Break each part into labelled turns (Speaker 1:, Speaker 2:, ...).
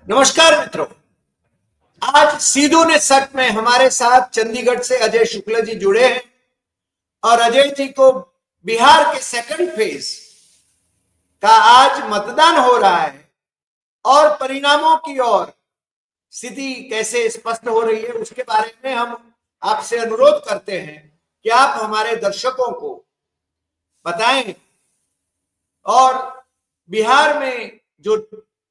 Speaker 1: नमस्कार मित्रों, आज सीधू ने सच में हमारे साथ चंडीगढ़ से अजय शुक्ला जी जुड़े हैं और अजय जी को बिहार के सेकंड फेज का आज मतदान हो रहा है और परिणामों की ओर स्थिति कैसे स्पष्ट हो रही है उसके बारे में हम आपसे अनुरोध करते हैं कि आप हमारे दर्शकों को बताएं और बिहार में जो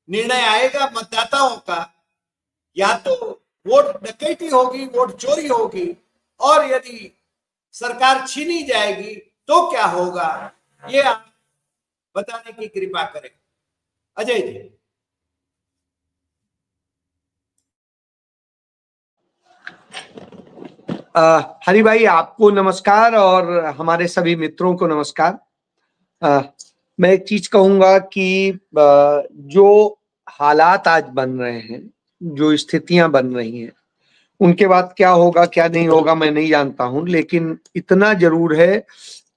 Speaker 1: निर्णय आएगा मतदाताओं का, या तो वोट डकैती होगी, वोट चोरी होगी, और यदि सरकार छीनी जाएगी तो क्या होगा, ये आप बताने की कृपा करें। अजय जी।
Speaker 2: हरि भाई, आपको नमस्कार और हमारे सभी मित्रों को नमस्कार। मैं एक चीज कहूंगा कि जो हालात आज बन रहे हैं, जो स्थितियां बन रही हैं, उनके बाद क्या होगा क्या नहीं होगा मैं नहीं जानता हूं, लेकिन इतना जरूर है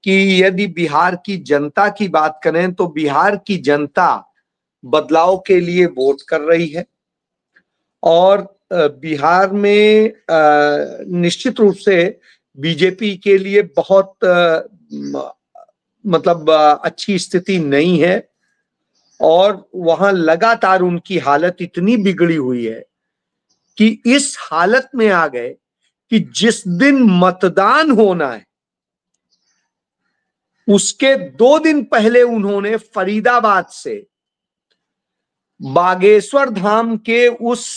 Speaker 2: कि यदि बिहार की जनता की बात करें तो बिहार की जनता बदलाव के लिए वोट कर रही है और बिहार में निश्चित रूप से बीजेपी के लिए बहुत अच्छी स्थिति नहीं है और वहां लगातार उनकी हालत इतनी बिगड़ी हुई है कि इस हालत में आ गए कि जिस दिन मतदान होना है उसके 2 दिन पहले उन्होंने फरीदाबाद से बागेश्वर धाम के उस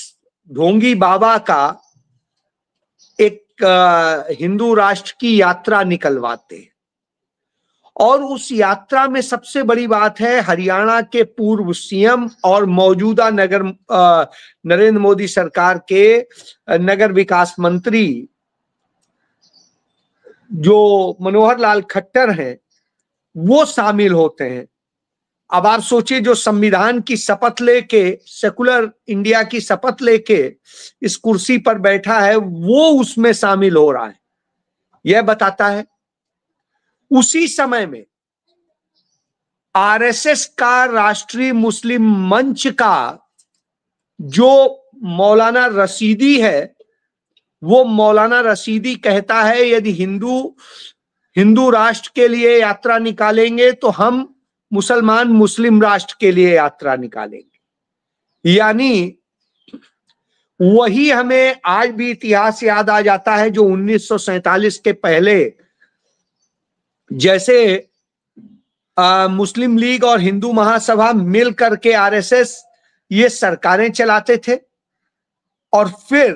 Speaker 2: ढोंगी बाबा का एक हिंदू राष्ट्र की यात्रा निकलवाते और उस यात्रा में सबसे बड़ी बात है हरियाणा के पूर्व सीएम और मौजूदा नरेंद्र मोदी सरकार के नगर विकास मंत्री जो मनोहर लाल खट्टर हैं वो शामिल होते हैं। अब आप सोचिए, जो संविधान की शपथ लेके, सेकुलर इंडिया की शपथ लेके इस कुर्सी पर बैठा है, वो उसमें शामिल हो रहा है। यह बताता है उसी समय में आरएसएस का राष्ट्रीय मुस्लिम मंच का जो मौलाना रशीदी है, वो मौलाना रशीदी कहता है यदि हिंदू राष्ट्र के लिए यात्रा निकालेंगे तो हम मुसलमान मुस्लिम राष्ट्र के लिए यात्रा निकालेंगे। यानी वही हमें आज भी इतिहास याद आ जाता है जो 1947 के पहले जैसे मुस्लिम लीग और हिंदू महासभा मिल करके आरएसएस ये सरकारें चलाते थे और फिर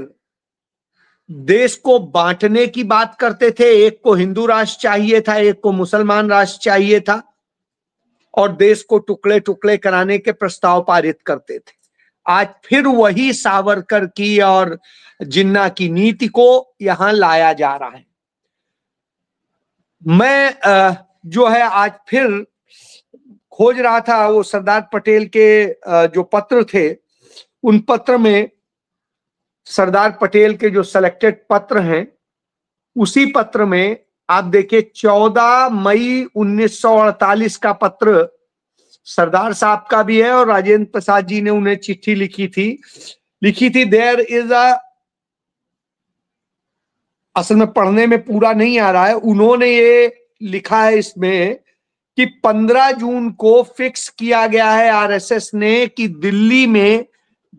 Speaker 2: देश को बांटने की बात करते थे। एक को हिंदू राष्ट्र चाहिए था, एक को मुसलमान राष्ट्र चाहिए था और देश को टुकड़े टुकड़े कराने के प्रस्ताव पारित करते थे। आज फिर वही सावरकर की और जिन्ना की नीति को यहां लाया जा रहा है। मैं जो है आज फिर खोज रहा था वो सरदार पटेल के जो पत्र थे, उन पत्र में सरदार पटेल के जो सिलेक्टेड पत्र हैं उसी पत्र में आप देखिए 14 मई 1948 का पत्र सरदार साहब का भी है और राजेंद्र प्रसाद जी ने उन्हें चिट्ठी लिखी थी। देयर इज असल में पढ़ने में पूरा नहीं आ रहा है, उन्होंने ये लिखा है इसमें कि 15 जून को फिक्स किया गया है आरएसएस ने कि दिल्ली में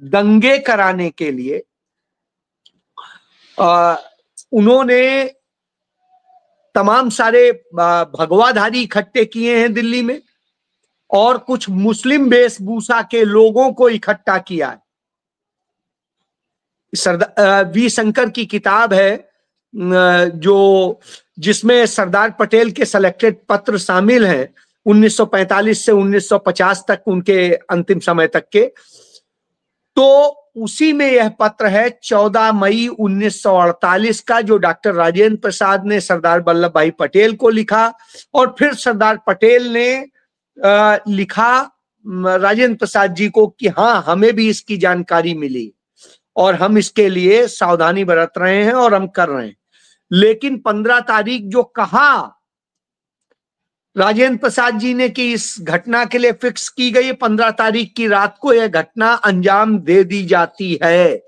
Speaker 2: दंगे कराने के लिए उन्होंने तमाम सारे भगवाधारी इकट्ठे किए हैं दिल्ली में और कुछ मुस्लिम वेशभूषा के लोगों को इकट्ठा किया है। वी शंकर की किताब है जो जिसमें सरदार पटेल के सिलेक्टेड पत्र शामिल हैं 1945 से 1950 तक, उनके अंतिम समय तक के। तो उसी में यह पत्र है 14 मई 1948 का, जो डॉक्टर राजेंद्र प्रसाद ने सरदार वल्लभ भाई पटेल को लिखा और फिर सरदार पटेल ने लिखा राजेंद्र प्रसाद जी को कि हाँ, हमें भी इसकी जानकारी मिली और हम इसके लिए सावधानी बरत रहे हैं और हम कर रहे हैं। लेकिन 15 तारीख जो कहा राजेंद्र प्रसाद जी ने कि इस घटना के लिए फिक्स की गई 15 तारीख की रात को यह घटना अंजाम दे दी जाती है,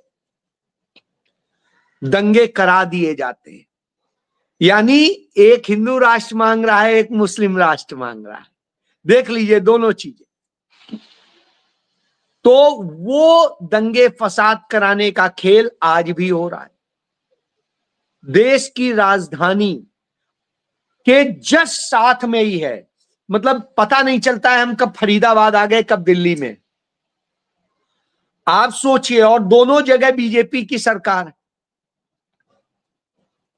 Speaker 2: दंगे करा दिए जाते हैं। यानी एक हिंदू राष्ट्र मांग रहा है, एक मुस्लिम राष्ट्र मांग रहा है। देख लीजिए दोनों चीजें। तो वो दंगे फसाद कराने का खेल आज भी हो रहा है। देश की राजधानी के जस्ट साथ में ही है, मतलब पता नहीं चलता है हम कब फरीदाबाद आ गए, कब दिल्ली में। आप सोचिए, और दोनों जगह बीजेपी की सरकार है,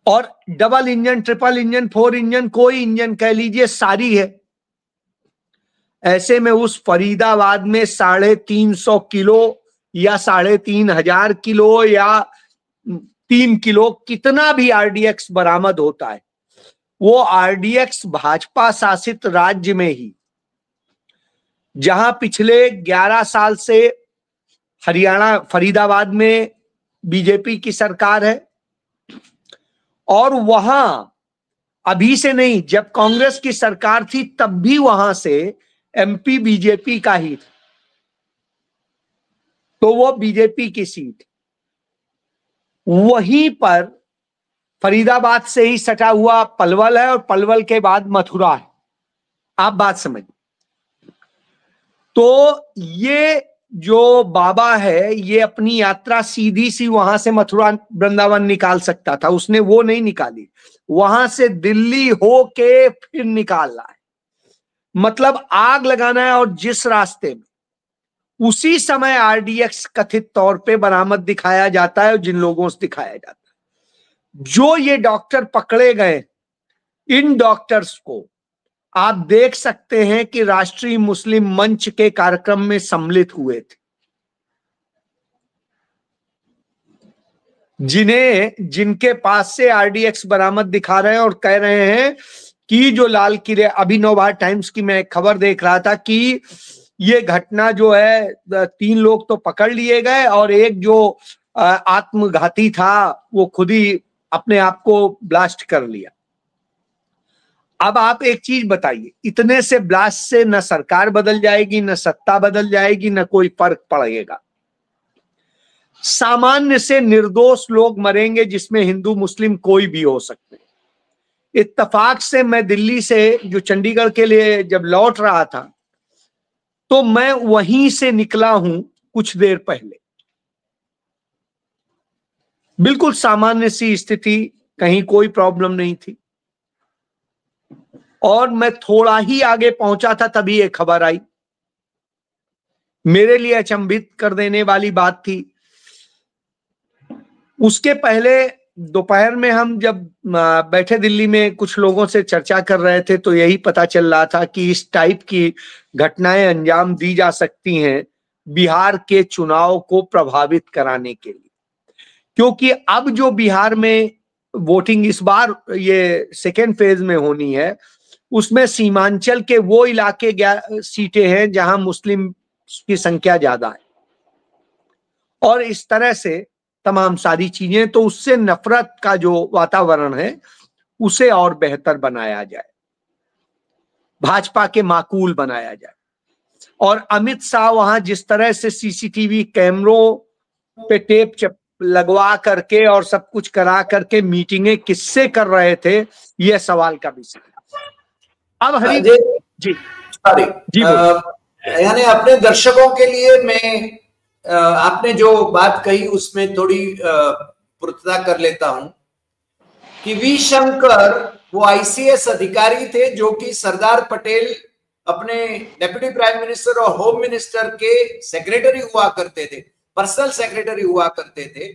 Speaker 2: और double engine, triple engine, 4 engine, कोई इंजन कह लीजिए, सारी है। ऐसे में उस फरीदाबाद में 350 किलो या 3,500 किलो या 3 किलो कितना भी आरडीएक्स बरामद होता है, वो आरडीएक्स भाजपा शासित राज्य में ही, जहां पिछले 11 साल से हरियाणा फरीदाबाद में बीजेपी की सरकार है, और वहां अभी से नहीं, जब कांग्रेस की सरकार थी तब भी वहां से एमपी बीजेपी का ही था, तो वो बीजेपी की सीट। वहीं पर फरीदाबाद से ही सटा हुआ पलवल है, और पलवल के बाद मथुरा है। आप बात समझिए। तो ये जो बाबा है, ये अपनी यात्रा सीधी सी वहां से मथुरा वृंदावन निकाल सकता था, उसने वो नहीं निकाली, वहां से दिल्ली होके फिर निकाल रहा है। मतलब आग लगाना है, और जिस रास्ते में उसी समय आरडीएक्स कथित तौर पे बरामद दिखाया जाता है, और जिन लोगों से दिखाया जाता है, जो ये डॉक्टर पकड़े गए, इन डॉक्टर्स को आप देख सकते हैं कि राष्ट्रीय मुस्लिम मंच के कार्यक्रम में सम्मिलित हुए थे। जिनके पास से आरडीएक्स बरामद दिखा रहे हैं और कह रहे हैं कि जो लाल किले, अभी नवभारत टाइम्स की मैं खबर देख रहा था कि ये घटना जो है, 3 लोग तो पकड़ लिए गए, और एक जो आत्मघाती था वो खुद ही अपने आप को ब्लास्ट कर लिया। अब आप एक चीज बताइए, इतने से ब्लास्ट से न सरकार बदल जाएगी, न सत्ता बदल जाएगी, न कोई फर्क पड़ेगा। सामान्य से निर्दोष लोग मरेंगे, जिसमें हिंदू मुस्लिम कोई भी हो सकते। इत्तेफाक से मैं दिल्ली से जो चंडीगढ़ के लिए जब लौट रहा था, तो मैं वहीं से निकला हूं कुछ देर पहले। बिल्कुल सामान्य सी स्थिति, कहीं कोई प्रॉब्लम नहीं थी। और मैं थोड़ा ही आगे पहुंचा था तभी एक खबर आई, मेरे लिए अचंभित कर देने वाली बात थी। उसके पहले दोपहर में हम जब बैठे दिल्ली में कुछ लोगों से चर्चा कर रहे थे, तो यही पता चल रहा था कि इस टाइप की घटनाएं अंजाम दी जा सकती हैं बिहार के चुनाव को प्रभावित कराने के लिए। क्योंकि अब जो बिहार में वोटिंग इस बार ये सेकेंड फेज में होनी है, उसमें सीमांचल के वो इलाके सीटें हैं जहां मुस्लिम की संख्या ज्यादा है, और इस तरह से तमाम सारी चीजें। तो उससे नफरत का जो वातावरण है उसे और बेहतर बनाया जाए, भाजपा के माकूल बनाया जाए। और अमित शाह वहां जिस तरह से सीसीटीवी कैमरों पे टेप लगवा करके और सब कुछ करा करके मीटिंगें किससे कर रहे थे, यह सवाल का विषय। अब हरी जी
Speaker 1: सॉरी जी, यानी अपने दर्शकों के लिए मैं आपने जो बात कही उसमें थोड़ी पूर्तता कर लेता हूं कि वी शंकर वो आईसीएस अधिकारी थे जो कि सरदार पटेल अपने डेप्यूटी प्राइम मिनिस्टर और होम मिनिस्टर के सेक्रेटरी हुआ करते थे, पर्सनल सेक्रेटरी हुआ करते थे।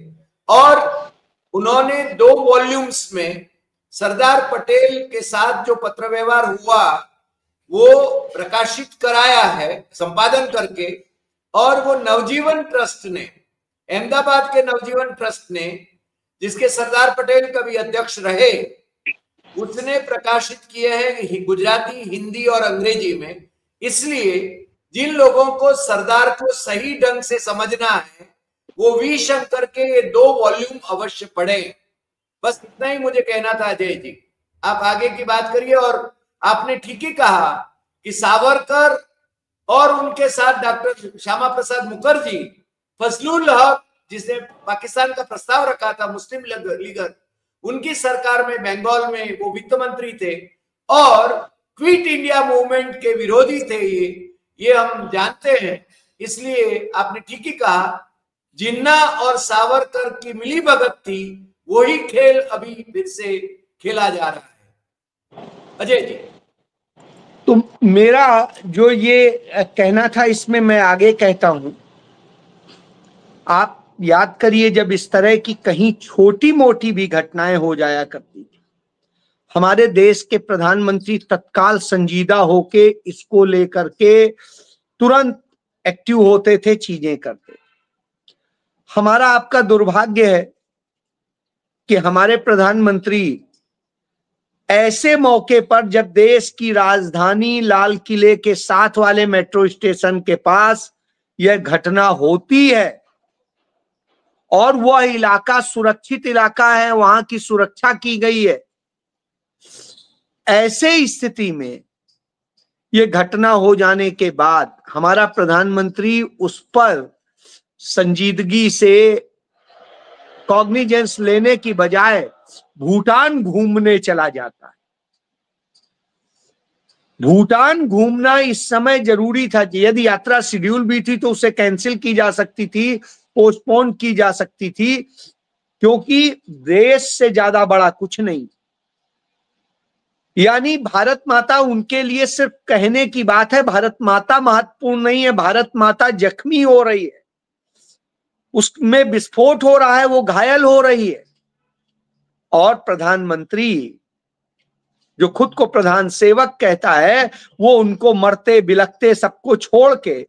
Speaker 1: और उन्होंने 2 वॉल्यूम्स में सरदार पटेल के साथ जो पत्र व्यवहार हुआ वो प्रकाशित कराया है संपादन करके। और वो नवजीवन ट्रस्ट ने, अहमदाबाद के नवजीवन ट्रस्ट ने, जिसके सरदार पटेल कभी अध्यक्ष रहे, उसने प्रकाशित किए हैं गुजराती, हिंदी और अंग्रेजी में। इसलिए जिन लोगों को सरदार को सही ढंग से समझना है वो वी शंकर के ये 2 वॉल्यूम अवश्य पढ़ें। बस इतना ही मुझे कहना था। अजय जी, आप आगे की बात करिए और आपने ठीक ही कहा कि सावरकर और उनके साथ डॉक्टर श्यामा प्रसाद मुखर्जी, फजलुल हक जिसने पाकिस्तान का प्रस्ताव रखा था, मुस्लिम लीगर, उनकी सरकार में बंगाल में वो वित्त मंत्री थे और क्विट इंडिया मूवमेंट के विरोधी थे। ये हम जानते हैं। इसलिए आपने ठीक ही कहा, जिन्ना और सावरकर की मिलीभगत थी, वही खेल अभी फिर से खेला जा रहा है। अजय जी।
Speaker 2: तो मेरा जो ये कहना था इसमें मैं आगे कहता हूं। आप याद करिए, जब इस तरह की कहीं छोटी मोटी भी घटनाएं हो जाया करती थी, हमारे देश के प्रधानमंत्री तत्काल संजीदा होके इसको लेकर के तुरंत एक्टिव होते थे, चीजें करते। हमारा आपका दुर्भाग्य है कि हमारे प्रधानमंत्री ऐसे मौके पर, जब देश की राजधानी लाल किले के साथ वाले मेट्रो स्टेशन के पास यह घटना होती है और वह इलाका सुरक्षित इलाका है, वहां की सुरक्षा की गई है, ऐसे स्थिति में यह घटना हो जाने के बाद हमारा प्रधानमंत्री उस पर संजीदगी से कॉग्निजेंस लेने की बजाय भूटान घूमने चला जाता है। भूटान घूमना इस समय जरूरी था। यदि यात्रा शेड्यूल भी थी तो उसे कैंसिल की जा सकती थी, पोस्टपोन की जा सकती थी, क्योंकि देश से ज्यादा बड़ा कुछ नहीं। यानी भारत माता उनके लिए सिर्फ कहने की बात है, भारत माता महत्वपूर्ण नहीं है। भारत माता जख्मी हो रही है, उसमें विस्फोट हो रहा है, वो घायल हो रही है, और प्रधानमंत्री जो खुद को प्रधान सेवक कहता है, वो उनको मरते बिलखते सबको छोड़ के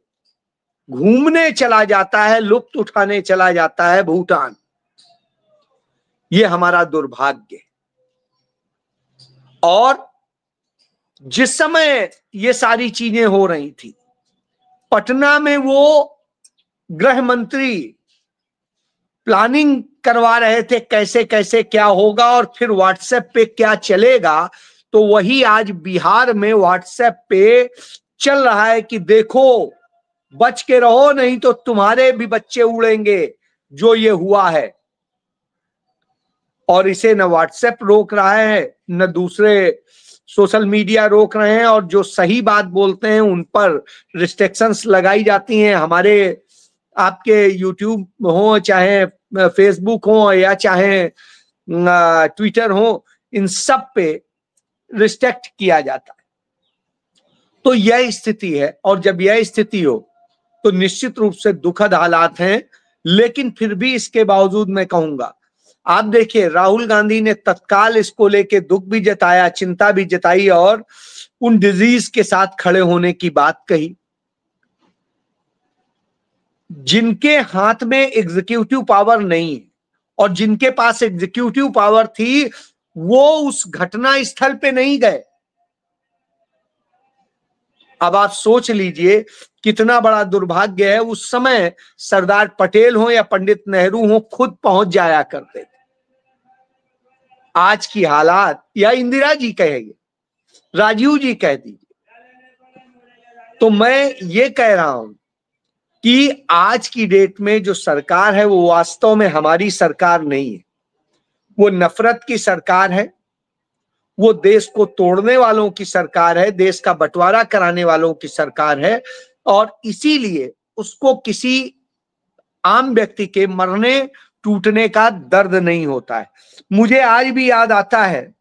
Speaker 2: घूमने चला जाता है, लुत्फ उठाने चला जाता है भूटान। ये हमारा दुर्भाग्य। और जिस समय ये सारी चीजें हो रही थी, पटना में वो गृह मंत्री प्लानिंग करवा रहे थे कैसे कैसे क्या होगा और फिर व्हाट्सएप पे क्या चलेगा। तो वही आज बिहार में व्हाट्सएप पे चल रहा है कि देखो बच के रहो, नहीं तो तुम्हारे भी बच्चे उड़ेंगे, जो ये हुआ है। और इसे न व्हाट्सएप रोक रहा है, न दूसरे सोशल मीडिया रोक रहे हैं, और जो सही बात बोलते हैं उन पर रिस्ट्रिक्शंस लगाई जाती हैं। हमारे आपके यूट्यूब हो, चाहे फेसबुक हो, या चाहे ट्विटर हो, इन सब पे रिस्ट्रिक्ट किया जाता है। तो यह स्थिति है, और जब यह स्थिति हो तो निश्चित रूप से दुखद हालात हैं। लेकिन फिर भी इसके बावजूद मैं कहूंगा, आप देखिए राहुल गांधी ने तत्काल इसको लेके दुख भी जताया, चिंता भी जताई, और उन डिजीज के साथ खड़े होने की बात कही। जिनके हाथ में एग्जीक्यूटिव पावर नहीं है और जिनके पास एग्जीक्यूटिव पावर थी, वो उस घटना स्थल पे नहीं गए। अब आप सोच लीजिए कितना बड़ा दुर्भाग्य है। उस समय सरदार पटेल हो या पंडित नेहरू हो, खुद पहुंच जाया करते थे। आज की हालात, या इंदिरा जी कहेंगे, राजीव जी कह दीजिए, तो मैं ये कह रहा हूं कि आज की डेट में जो सरकार है वो वास्तव में हमारी सरकार नहीं है। वो नफरत की सरकार है, वो देश को तोड़ने वालों की सरकार है, देश का बंटवारा कराने वालों की सरकार है। और इसीलिए उसको किसी आम व्यक्ति के मरने टूटने का दर्द नहीं होता है। मुझे आज भी याद आता है,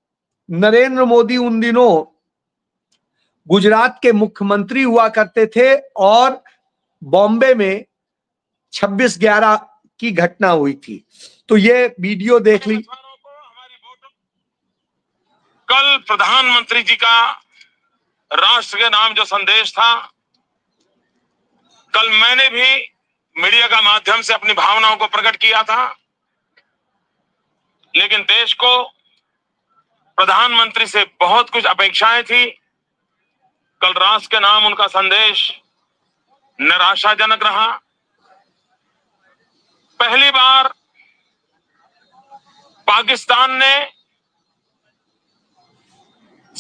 Speaker 2: नरेंद्र मोदी उन दिनों गुजरात के मुख्यमंत्री हुआ करते थे और बॉम्बे में 26/11 की घटना हुई थी। तो ये वीडियो देख ली।
Speaker 3: कल प्रधानमंत्री जी का राष्ट्र के नाम जो संदेश था, कल मैंने भी मीडिया का माध्यम से अपनी भावनाओं को प्रकट किया था। लेकिन देश को प्रधानमंत्री से बहुत कुछ अपेक्षाएं थी। कल राष्ट्र के नाम उनका संदेश निराशाजनक रहा। पहली बार पाकिस्तान ने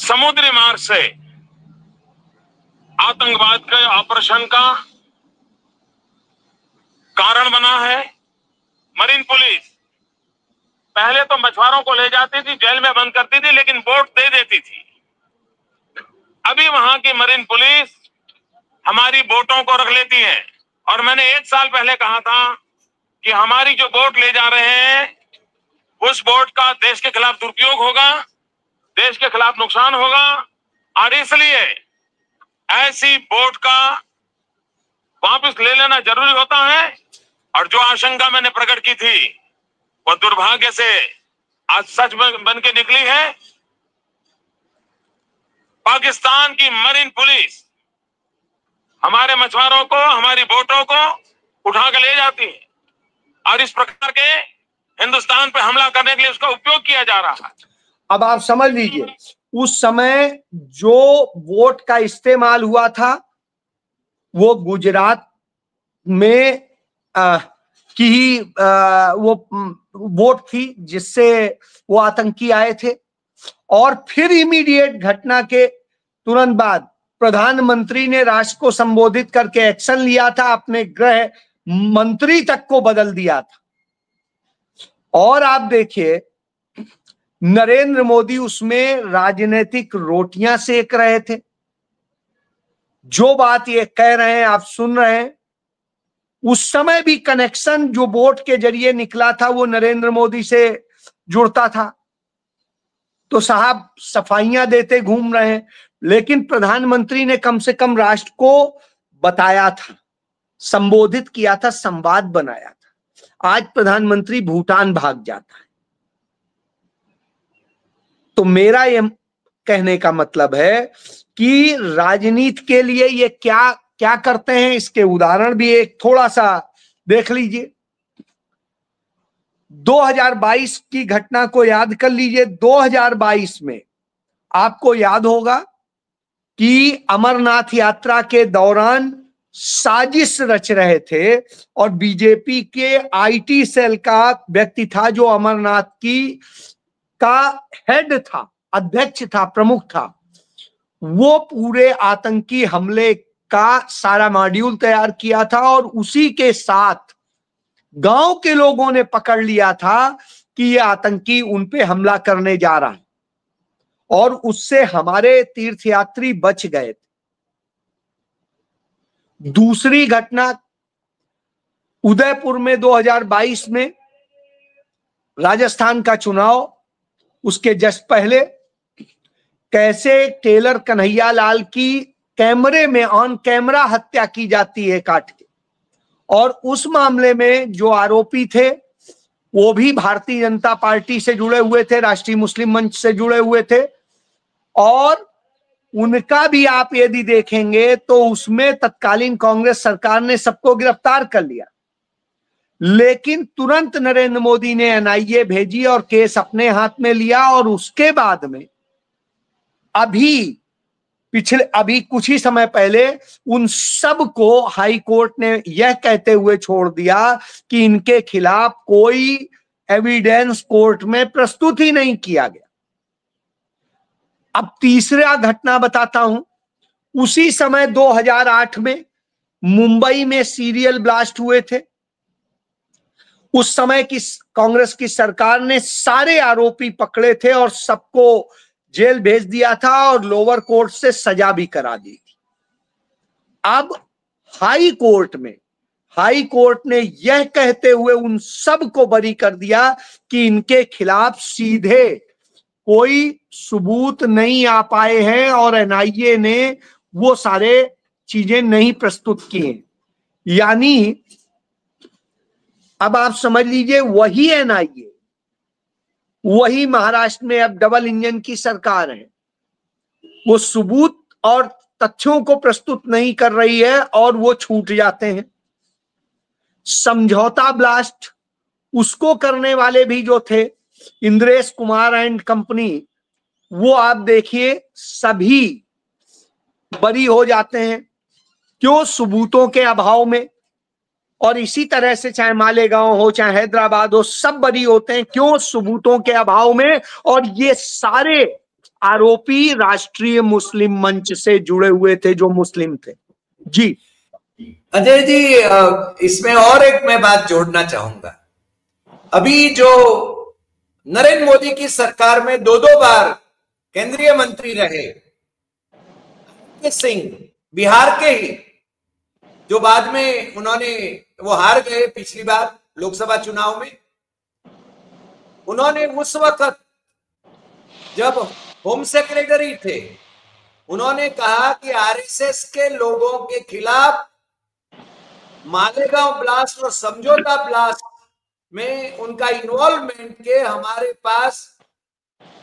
Speaker 3: समुद्री मार्ग से आतंकवाद के ऑपरेशन का कारण बना है। मरीन पुलिस पहले तो मछुआरों को ले जाती थी, जेल में बंद करती थी, लेकिन बोट दे देती थी। अभी वहां की मरीन पुलिस हमारी बोटों को रख लेती है। और मैंने 1 साल पहले कहा था कि हमारी जो बोट ले जा रहे हैं उस बोट का देश के खिलाफ दुरुपयोग होगा, देश के खिलाफ नुकसान होगा, और इसलिए ऐसी बोट का वापस ले लेना जरूरी होता है। और जो आशंका मैंने प्रकट की थी वो दुर्भाग्य से आज सच बन के निकली है। पाकिस्तान की मरीन पुलिस हमारे मछुआरों को, हमारी बोटों को उठा कर ले जाती है और इस प्रकार के हिंदुस्तान पे हमला करने के लिए उसका उपयोग किया जा रहा है।
Speaker 2: अब आप समझ लीजिए, उस समय जो वोट का इस्तेमाल हुआ था वो गुजरात में वो वोट थी जिससे वो आतंकी आए थे। और फिर इमीडिएट घटना के तुरंत बाद प्रधानमंत्री ने राष्ट्र को संबोधित करके एक्शन लिया था, अपने गृह मंत्री तक को बदल दिया था। और आप देखिए नरेंद्र मोदी उसमें राजनीतिक रोटियां सेक रहे थे। जो बात ये कह रहे हैं आप सुन रहे हैं, उस समय भी कनेक्शन जो वोट के जरिए निकला था वो नरेंद्र मोदी से जुड़ता था। तो साहब सफाइयां देते घूम रहे हैं, लेकिन प्रधानमंत्री ने कम से कम राष्ट्र को बताया था, संबोधित किया था, संवाद बनाया था। आज प्रधानमंत्री भूटान भाग जाता है। तो मेरा ये कहने का मतलब है कि राजनीति के लिए ये क्या क्या करते हैं, इसके उदाहरण भी एक थोड़ा सा देख लीजिए। 2022 की घटना को याद कर लीजिए। 2022 में आपको याद होगा कि अमरनाथ यात्रा के दौरान साजिश रच रहे थे और बीजेपी के आईटी सेल का व्यक्ति था जो अमरनाथ का हेड था, अध्यक्ष था, प्रमुख था। वो पूरे आतंकी हमले का सारा मॉड्यूल तैयार किया था और उसी के साथ गांव के लोगों ने पकड़ लिया था कि ये आतंकी उन पे हमला करने जा रहा है, और उससे हमारे तीर्थयात्री बच गए थे। दूसरी घटना उदयपुर में 2022 में राजस्थान का चुनाव, उसके जस्ट पहले कैसे टेलर कन्हैया लाल की कैमरे में ऑन कैमरा हत्या की जाती है काट के, और उस मामले में जो आरोपी थे वो भी भारतीय जनता पार्टी से जुड़े हुए थे, राष्ट्रीय मुस्लिम मंच से जुड़े हुए थे। और उनका भी आप यदि देखेंगे तो उसमें तत्कालीन कांग्रेस सरकार ने सबको गिरफ्तार कर लिया, लेकिन तुरंत नरेंद्र मोदी ने एनआईए भेजी और केस अपने हाथ में लिया। और उसके बाद में अभी कुछ ही समय पहले उन सब को हाई कोर्ट ने यह कहते हुए छोड़ दिया कि इनके खिलाफ कोई एविडेंस कोर्ट में प्रस्तुत ही नहीं किया गया। अब तीसरा घटना बताता हूं। उसी समय 2008 में मुंबई में सीरियल ब्लास्ट हुए थे। उस समय की कांग्रेस की सरकार ने सारे आरोपी पकड़े थे और सबको जेल भेज दिया था और लोअर कोर्ट से सजा भी करा दी थी। अब हाई कोर्ट ने यह कहते हुए उन सब को बरी कर दिया कि इनके खिलाफ सीधे कोई सबूत नहीं आ पाए हैं और एनआईए ने वो सारे चीजें नहीं प्रस्तुत किए। यानी अब आप समझ लीजिए वही एनआईए, वही महाराष्ट्र में अब डबल इंजन की सरकार है, वो सबूत और तथ्यों को प्रस्तुत नहीं कर रही है और वो छूट जाते हैं। समझौता ब्लास्ट उसको करने वाले भी जो थे इंद्रेश कुमार एंड कंपनी, वो आप देखिए सभी बरी हो जाते हैं। क्यों? सबूतों के अभाव में। और इसी तरह से चाहे मालेगांव हो चाहे हैदराबाद हो, सब बरी होते हैं। क्यों? सबूतों के अभाव में। और ये सारे आरोपी राष्ट्रीय मुस्लिम मंच से जुड़े हुए थे, जो मुस्लिम थे। जी
Speaker 1: अजय जी, इसमें और एक मैं बात जोड़ना चाहूंगा। अभी जो नरेंद्र मोदी की सरकार में 2-2 बार केंद्रीय मंत्री रहे सिंह, बिहार के ही, जो बाद में उन्होंने वो हार गए पिछली बार लोकसभा चुनाव में, उन्होंने उस वक्त जब होम सेक्रेटरी थे, उन्होंने कहा कि आरएसएस के लोगों के खिलाफ मालेगांव ब्लास्ट और समझौता ब्लास्ट में उनका इन्वॉल्वमेंट के हमारे पास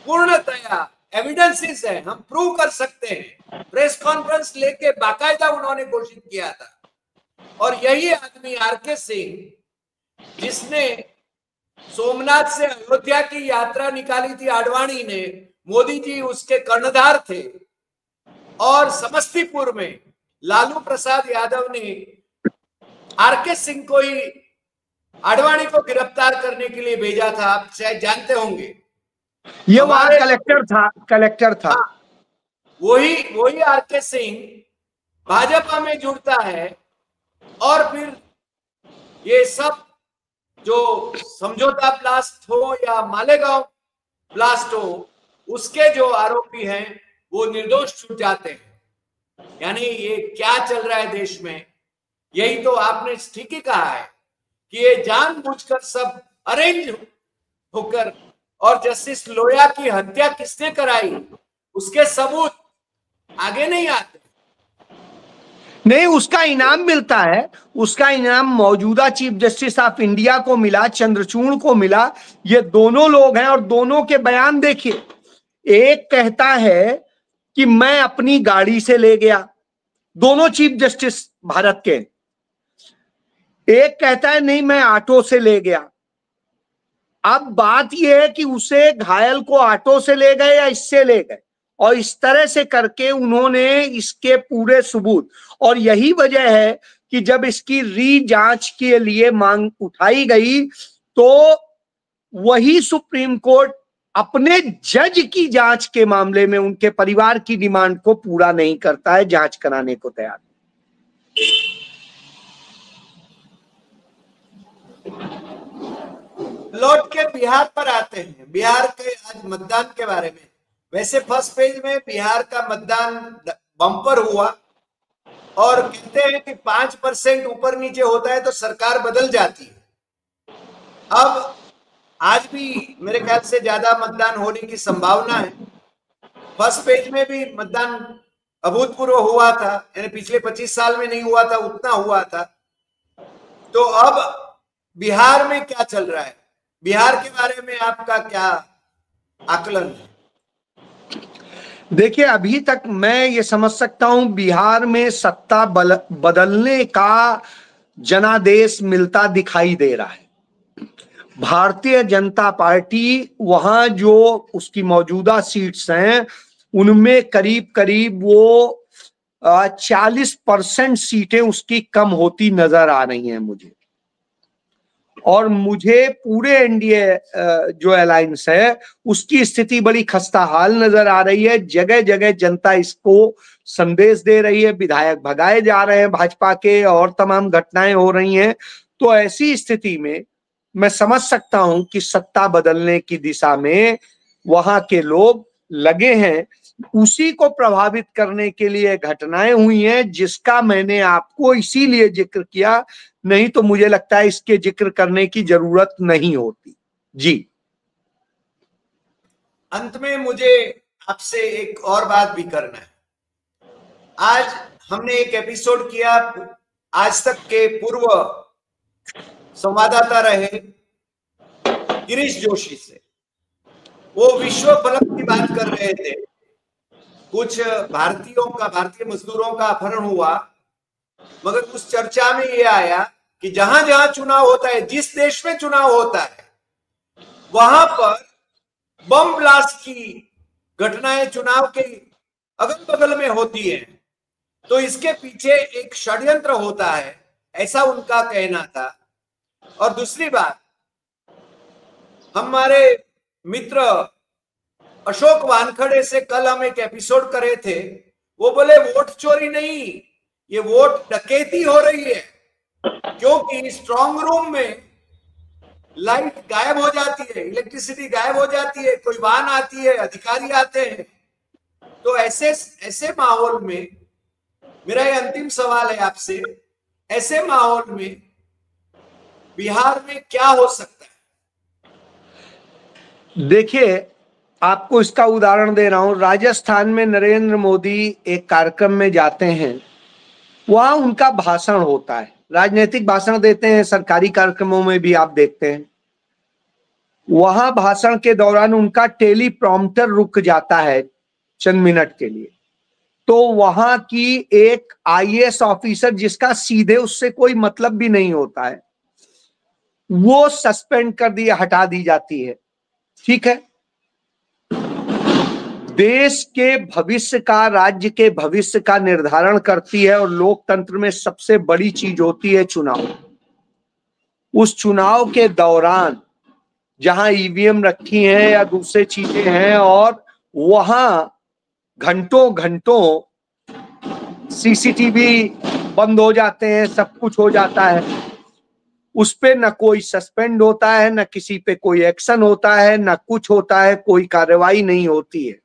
Speaker 1: पूर्णतया एविडेंसेस है, हम प्रूव कर सकते हैं। प्रेस कॉन्फ्रेंस लेके बाकायदा उन्होंने घोषित किया था। और यही आदमी आरके सिंह, जिसने सोमनाथ से अयोध्या की यात्रा निकाली थी आडवाणी ने, मोदी जी उसके कर्णधार थे, और समस्तीपुर में लालू प्रसाद यादव ने आरके सिंह को ही आडवाणी को गिरफ्तार करने के लिए भेजा था। आप शायद जानते होंगे,
Speaker 2: ये वहां कलेक्टर था।
Speaker 1: वही आरके सिंह भाजपा में जुड़ता है, और फिर ये सब जो समझौता ब्लास्ट हो या मालेगांव ब्लास्ट हो, उसके जो आरोपी हैं वो निर्दोष छूट जाते हैं। यानी ये क्या चल रहा है देश में? यही तो आपने ठीक ही कहा है कि ये जानबूझकर सब अरेंज होकर, और जस्टिस लोया की हत्या किसने कराई उसके सबूत आगे नहीं आते।
Speaker 2: नहीं, उसका इनाम मिलता है। उसका इनाम मौजूदा चीफ जस्टिस ऑफ इंडिया को मिला, चंद्रचूड़ को मिला। ये दोनों लोग हैं और दोनों के बयान देखिए। एक कहता है कि मैं अपनी गाड़ी से ले गया, दोनों चीफ जस्टिस भारत के। एक कहता है नहीं, मैं ऑटो से ले गया। अब बात यह है कि उसे घायल को ऑटो से ले गए या इससे ले गए, और इस तरह से करके उन्होंने इसके पूरे सबूत। और यही वजह है कि जब इसकी री जांच के लिए मांग उठाई गई, तो वही सुप्रीम कोर्ट अपने जज की जांच के मामले में उनके परिवार की डिमांड को पूरा नहीं करता है, जांच कराने को तैयार।
Speaker 1: लौट के बिहार पर आते हैं, बिहार के आज मतदान के बारे में। वैसे फर्स्ट पेज में बिहार का मतदान बम्पर हुआ, और कहते हैं कि 5% ऊपर नीचे होता है तो सरकार बदल जाती है। अब आज भी मेरे ख्याल से ज्यादा मतदान होने की संभावना है। फर्स्ट पेज में भी मतदान अभूतपूर्व हुआ था, यानी पिछले 25 साल में नहीं हुआ था, उतना हुआ था। तो अब बिहार में क्या चल रहा है, बिहार के बारे में आपका क्या आकलन है?
Speaker 2: देखिए, अभी तक मैं ये समझ सकता हूं बिहार में सत्ता बदलने का जनादेश मिलता दिखाई दे रहा है। भारतीय जनता पार्टी वहां जो उसकी मौजूदा सीट्स हैं उनमें करीब करीब वो 40% सीटें उसकी कम होती नजर आ रही हैं मुझे। और मुझे पूरे एनडीए जो अलायंस है उसकी स्थिति बड़ी खस्ता हाल नजर आ रही है। जगह जगह जनता इसको संदेश दे रही है, विधायक भगाए जा रहे हैं भाजपा के, और तमाम घटनाएं हो रही हैं। तो ऐसी स्थिति में मैं समझ सकता हूं कि सत्ता बदलने की दिशा में वहां के लोग लगे हैं। उसी को प्रभावित करने के लिए घटनाएं हुई हैं, जिसका मैंने आपको इसीलिए जिक्र किया, नहीं तो मुझे लगता है इसके जिक्र करने की जरूरत नहीं होती। जी,
Speaker 1: अंत में मुझे आपसे एक और बात भी करना है। आज हमने एक एपिसोड किया आज तक के पूर्व संवाददाता रहे गिरीश जोशी से। वो विश्व फलक की बात कर रहे थे। कुछ भारतीय मजदूरों का अपहरण हुआ, मगर उस चर्चा में ये आया कि जहां जहां चुनाव होता है, जिस देश में चुनाव होता है, वहां पर बम ब्लास्ट की घटनाएं चुनाव के अगल बगल में होती हैं। तो इसके पीछे एक षड्यंत्र होता है, ऐसा उनका कहना था। और दूसरी बात, हमारे मित्र अशोक वानखड़े से कल हम एक एपिसोड करे थे, वो बोले वोट चोरी नहीं, ये वोट डकैती हो रही है, क्योंकि स्ट्रांग रूम में लाइट गायब हो जाती है, इलेक्ट्रिसिटी गायब हो जाती है, कोई वाहन आती है, अधिकारी आते हैं। तो ऐसे माहौल में मेरा ये अंतिम सवाल है आपसे, ऐसे माहौल में बिहार में क्या हो सकता है?
Speaker 2: देखिए, आपको इसका उदाहरण दे रहा हूं। राजस्थान में नरेंद्र मोदी एक कार्यक्रम में जाते हैं, वहां उनका भाषण होता है, राजनीतिक भाषण देते हैं, सरकारी कार्यक्रमों में भी आप देखते हैं। वहां भाषण के दौरान उनका टेलीप्रॉम्प्टर रुक जाता है चंद मिनट के लिए, तो वहां की एक आईएएस ऑफिसर, जिसका सीधे उससे कोई मतलब भी नहीं होता है, वो सस्पेंड कर दी, हटा दी जाती है। ठीक है, देश के भविष्य का, राज्य के भविष्य का निर्धारण करती है, और लोकतंत्र में सबसे बड़ी चीज होती है चुनाव। उस चुनाव के दौरान जहां ईवीएम रखी हैं या दूसरे चीजें हैं, और वहां घंटों घंटों सीसीटीवी बंद हो जाते हैं, सब कुछ हो जाता है, उस पे न कोई सस्पेंड होता है, न किसी पे कोई एक्शन होता है, न कुछ होता है, कोई कार्रवाई नहीं होती है,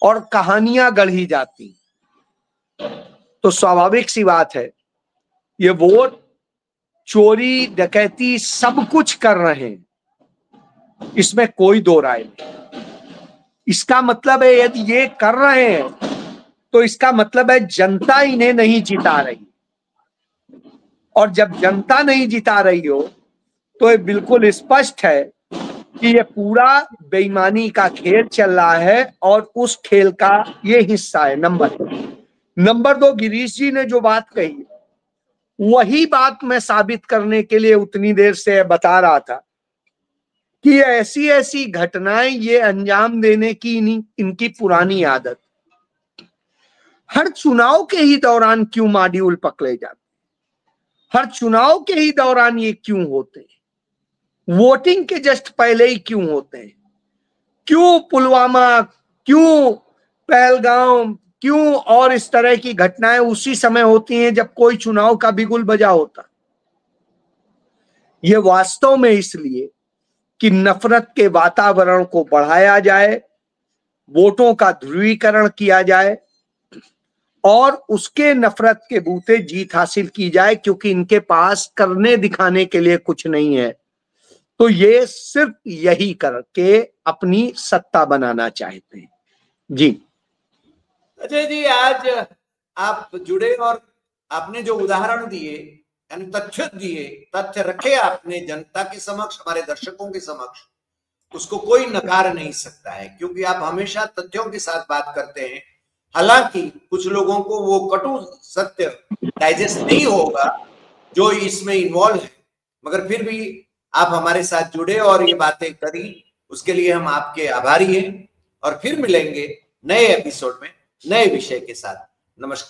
Speaker 2: और कहानियां गढ़ी जाती। तो स्वाभाविक सी बात है, ये वोट चोरी डकैती सब कुछ कर रहे हैं, इसमें कोई दो राय नहीं। इसका मतलब है, यदि ये कर रहे हैं तो इसका मतलब है जनता इन्हें नहीं जिता रही, और जब जनता नहीं जिता रही हो तो ये बिल्कुल स्पष्ट है कि ये पूरा बेईमानी का खेल चल रहा है, और उस खेल का ये हिस्सा है। नंबर दो, गिरीश जी ने जो बात कही, वही बात मैं साबित करने के लिए उतनी देर से बता रहा था कि ऐसी ऐसी घटनाएं ये अंजाम देने की इनकी पुरानी आदत। हर चुनाव के ही दौरान क्यों मॉड्यूल पकड़े जाते, हर चुनाव के ही दौरान ये क्यों होते, वोटिंग के जस्ट पहले ही क्यों होते हैं, क्यों पुलवामा, क्यों पहलगाम, क्यों और इस तरह की घटनाएं उसी समय होती हैं जब कोई चुनाव का बिगुल बजा होता। ये वास्तव में इसलिए कि नफरत के वातावरण को बढ़ाया जाए, वोटों का ध्रुवीकरण किया जाए, और उसके नफरत के बूते जीत हासिल की जाए, क्योंकि इनके पास करने दिखाने के लिए कुछ नहीं है। तो ये सिर्फ यही करके अपनी सत्ता बनाना चाहते हैं। जी
Speaker 1: अजय जी, आज आप जुड़े और आपने जो उदाहरण दिए, यानी तथ्य दिए, तथ्य रखे आपने जनता के समक्ष, हमारे दर्शकों के समक्ष, उसको कोई नकार नहीं सकता है, क्योंकि आप हमेशा तथ्यों के साथ बात करते हैं। हालांकि कुछ लोगों को वो कटु सत्य डाइजेस्ट नहीं होगा जो इसमें इन्वॉल्व है, मगर फिर भी आप हमारे साथ जुड़े और ये बातें करी, उसके लिए हम आपके आभारी हैं। और फिर मिलेंगे नए एपिसोड में नए विषय के साथ। नमस्कार।